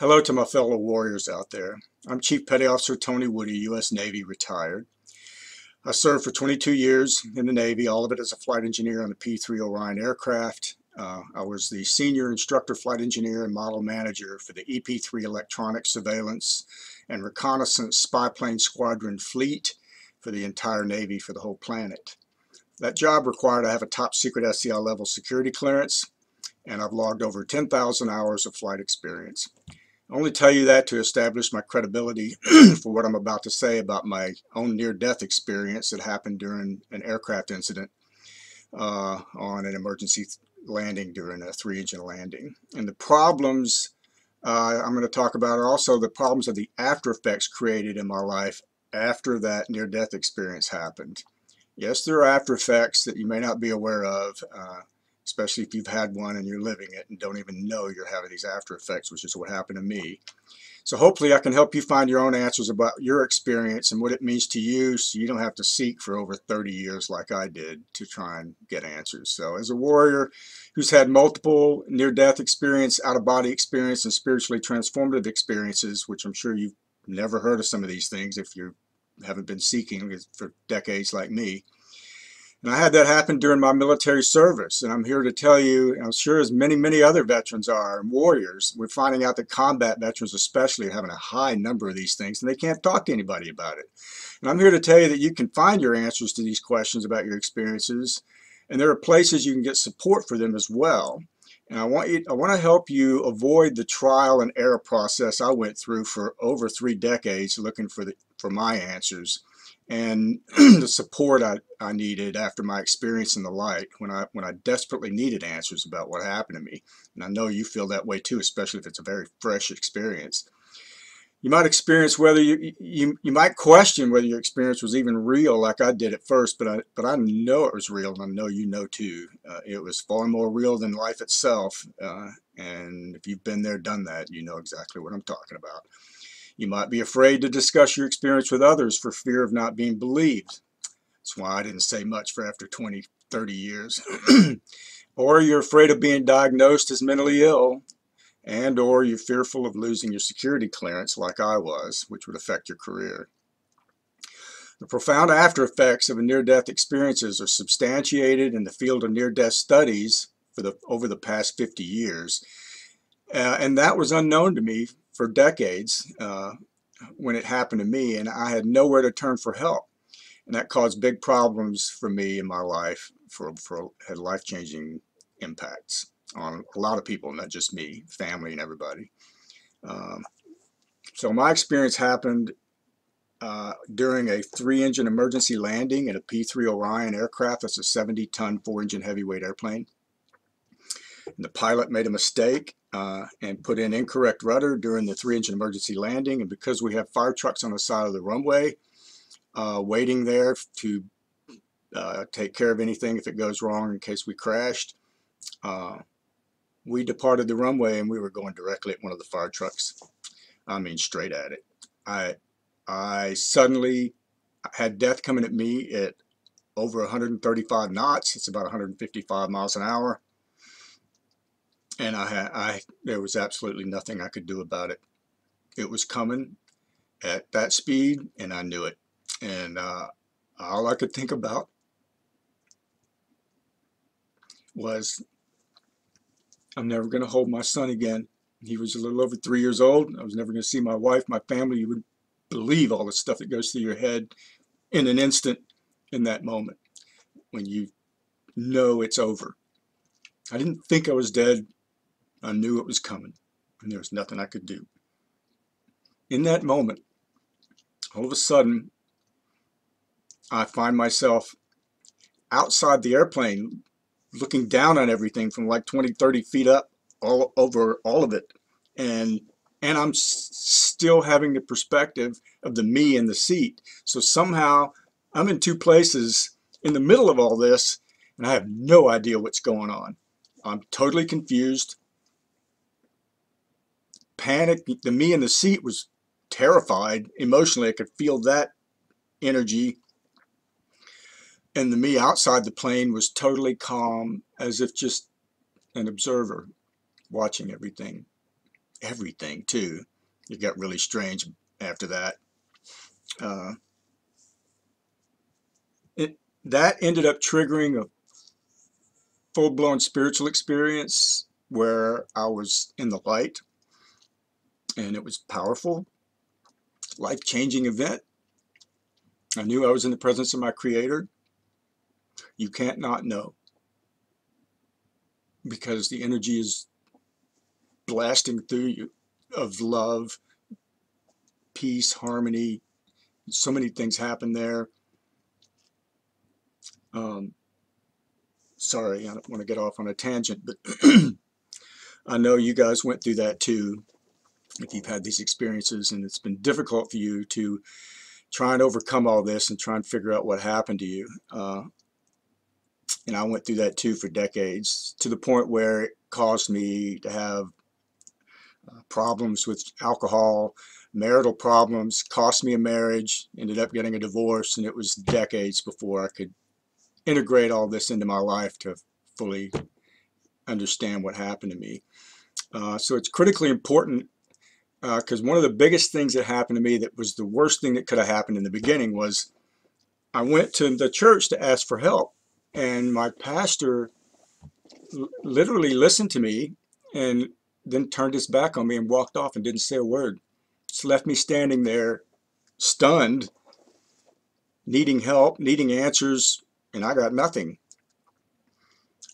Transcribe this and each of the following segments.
Hello to my fellow warriors out there. I'm Chief Petty Officer Tony Woody, U.S. Navy, retired. I served for 22 years in the Navy, all of it as a flight engineer on the P-3 Orion aircraft. I was the senior instructor flight engineer and model manager for the EP-3 electronic surveillance and reconnaissance spy plane squadron fleet for the entire Navy for the whole planet. That job required I have a top secret SCI level security clearance, and I've logged over 10,000 hours of flight experience. I only tell you that to establish my credibility for what I'm about to say about my own near-death experience that happened during an aircraft incident on an emergency landing during a 3-engine landing. And the problems I'm going to talk about are also the problems of the after effects created in my life after that near-death experience happened. Yes, there are after effects that you may not be aware of, especially if you've had one and you're living it and don't even know you're having these after effects, which is what happened to me. So hopefully I can help you find your own answers about your experience and what it means to you, so you don't have to seek for over 30 years like I did to try and get answers. So as a warrior who's had multiple near-death experience, out-of-body experience, and spiritually transformative experiences, which I'm sure you've never heard of some of these things if you haven't been seeking for decades like me. And I had that happen during my military service, and I'm here to tell you, I'm sure as many other veterans are, and warriors, we're finding out that combat veterans especially are having a high number of these things, and they can't talk to anybody about it. And I'm here to tell you that you can find your answers to these questions about your experiences, and there are places you can get support for them as well. And I want to help you avoid the trial and error process I went through for over 3 decades looking for my answers, and the support I needed after my experience in the light when I desperately needed answers about what happened to me. And I know you feel that way too, especially if it's a very fresh experience. You might experience whether you might question whether your experience was even real, like I did at first, but I know it was real, and I know you know too. It was far more real than life itself, and if you've been there, done that, you know exactly what I'm talking about. You might be afraid to discuss your experience with others for fear of not being believed. That's why I didn't say much for after 20, 30 years. Or you're afraid of being diagnosed as mentally ill, and or you're fearful of losing your security clearance like I was, which would affect your career. The profound after effects of near-death experiences are substantiated in the field of near-death studies over the past 50 years. And that was unknown to me for decades when it happened to me, and I had nowhere to turn for help. And that caused big problems for me in my life, had life-changing impacts on a lot of people, not just me, family and everybody. So my experience happened during a 3-engine emergency landing in a P-3 Orion aircraft. That's a 70-ton, 4-engine heavyweight airplane. And the pilot made a mistake and put in incorrect rudder during the 3-engine emergency landing. And because we have fire trucks on the side of the runway waiting there to take care of anything if it goes wrong in case we crashed, we departed the runway and we were going directly at one of the fire trucks. I mean, straight at it. I suddenly had death coming at me at over 135 knots. It's about 155 miles an hour. And there was absolutely nothing I could do about it. It was coming at that speed, and I knew it. And all I could think about was, I'm never going to hold my son again. He was a little over 3 years old. I was never going to see my wife, my family. You would believe all the stuff that goes through your head in an instant in that moment when you know it's over. I didn't think I was dead. I knew it was coming, and there was nothing I could do. In that moment, all of a sudden, I find myself outside the airplane looking down on everything from like 20, 30 feet up, all over all of it. And I'm still having the perspective of the me in the seat. So somehow I'm in 2 places in the middle of all this, and I have no idea what's going on. I'm totally confused. Panic. The me in the seat was terrified emotionally. I could feel that energy. And the me outside the plane was totally calm, as if just an observer watching everything. everything too. It got really strange after that. Uh, that ended up triggering a full-blown spiritual experience where I was in the light, and it was powerful, life-changing event. I knew I was in the presence of my Creator. You can't not know, because the energy is blasting through you of love, peace, harmony. So many things happen there. Sorry, I don't want to get off on a tangent, but I know you guys went through that too, if you've had these experiences, and it's been difficult for you to try and overcome all this and try and figure out what happened to you. And I went through that too for decades, to the point where it caused me to have problems with alcohol, marital problems, cost me a marriage, ended up getting a divorce, and it was decades before I could integrate all this into my life to fully understand what happened to me. So it's critically important, because one of the biggest things that happened to me, that was the worst thing that could have happened in the beginning, was I went to the church to ask for help, and my pastor literally listened to me and then turned his back on me and walked off and didn't say a word. Just left me standing there stunned, needing help, needing answers, and I got nothing.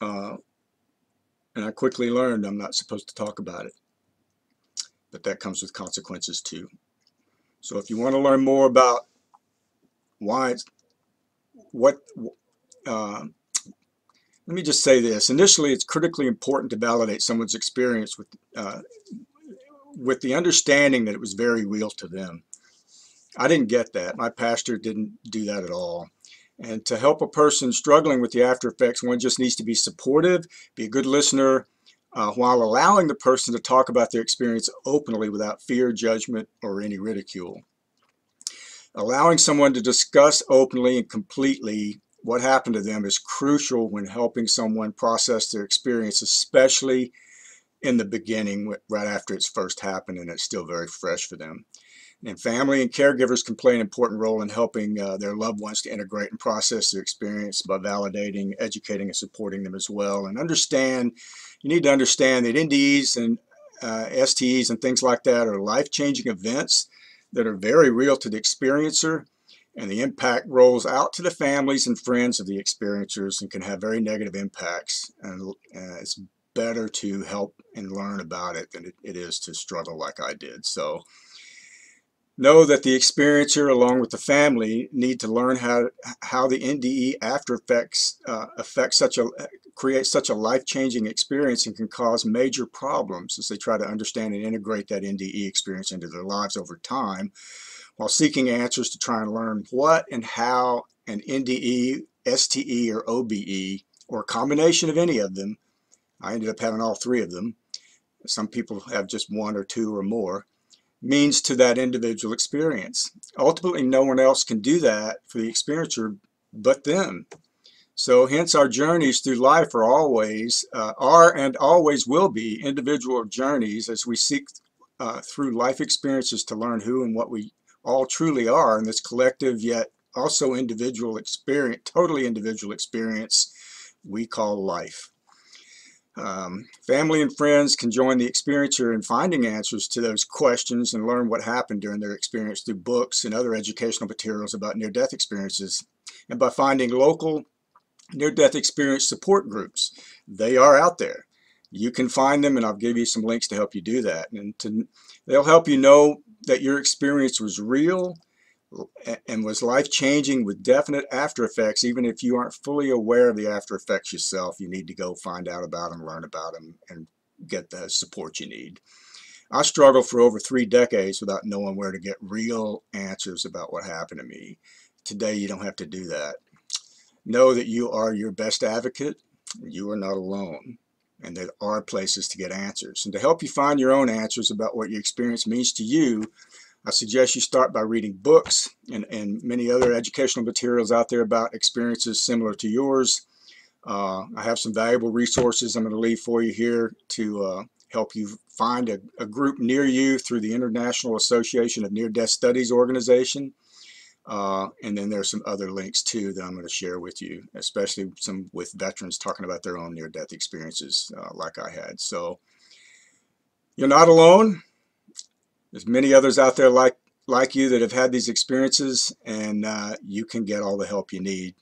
And I quickly learned I'm not supposed to talk about it, but that comes with consequences too. So if you want to learn more about why it's let me just say this. Initially, it's critically important to validate someone's experience with the understanding that it was very real to them. I didn't get that. My pastor didn't do that at all. And to help a person struggling with the after effects, one just needs to be supportive, be a good listener, while allowing the person to talk about their experience openly without fear, judgment, or any ridicule. Allowing someone to discuss openly and completely what happened to them is crucial when helping someone process their experience, especially in the beginning, right after it's first happened and it's still very fresh for them. And family and caregivers can play an important role in helping their loved ones to integrate and process their experience by validating, educating, and supporting them as well. And you need to understand that NDEs and STEs and things like that are life-changing events that are very real to the experiencer, and the impact rolls out to the families and friends of the experiencers and can have very negative impacts. And it's better to help and learn about it than it is to struggle like I did. So know that the experiencer, along with the family, need to learn how the NDE after effects create such a life-changing experience, and can cause major problems as they try to understand and integrate that NDE experience into their lives over time, while seeking answers to try and learn what and how an NDE, STE, or OBE, or a combination of any of them — I ended up having all three of them, some people have just one or two or more — means to that individual experience. Ultimately, no one else can do that for the experiencer but them. So hence our journeys through life are and always will be individual journeys, as we seek through life experiences to learn who and what we all truly are in this collective yet also individual experience, totally individual experience we call life. Family and friends can join the experiencer in finding answers to those questions and learn what happened during their experience through books and other educational materials about near-death experiences, and by finding local near-death experience support groups. They are out there. You can find them, and I'll give you some links to help you do that. And they'll help you know that your experience was real and was life-changing with definite after effects. Even if you aren't fully aware of the after effects yourself, you need to go find out about them, learn about them, and get the support you need. I struggled for over 3 decades without knowing where to get real answers about what happened to me. Today, you don't have to do that. Know that you are your best advocate. You are not alone, and there are places to get answers. And to help you find your own answers about what your experience means to you, I suggest you start by reading books and many other educational materials out there about experiences similar to yours. I have some valuable resources I'm going to leave for you here to help you find a group near you through the International Association of Near-Death Studies organization. And then there's some other links too that I'm going to share with you, especially some with veterans talking about their own near-death experiences like I had. So you're not alone. There's many others out there like you that have had these experiences, and you can get all the help you need.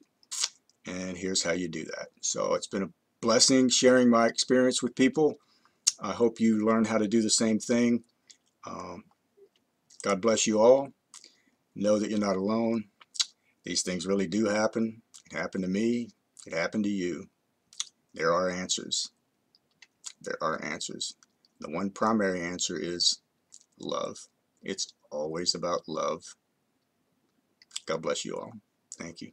And here's how you do that. So it's been a blessing sharing my experience with people. I hope you learn how to do the same thing. God bless you all. Know that you're not alone. These things really do happen. It happened to me. It happened to you. There are answers. There are answers. The one primary answer is love. It's always about love. God bless you all. Thank you.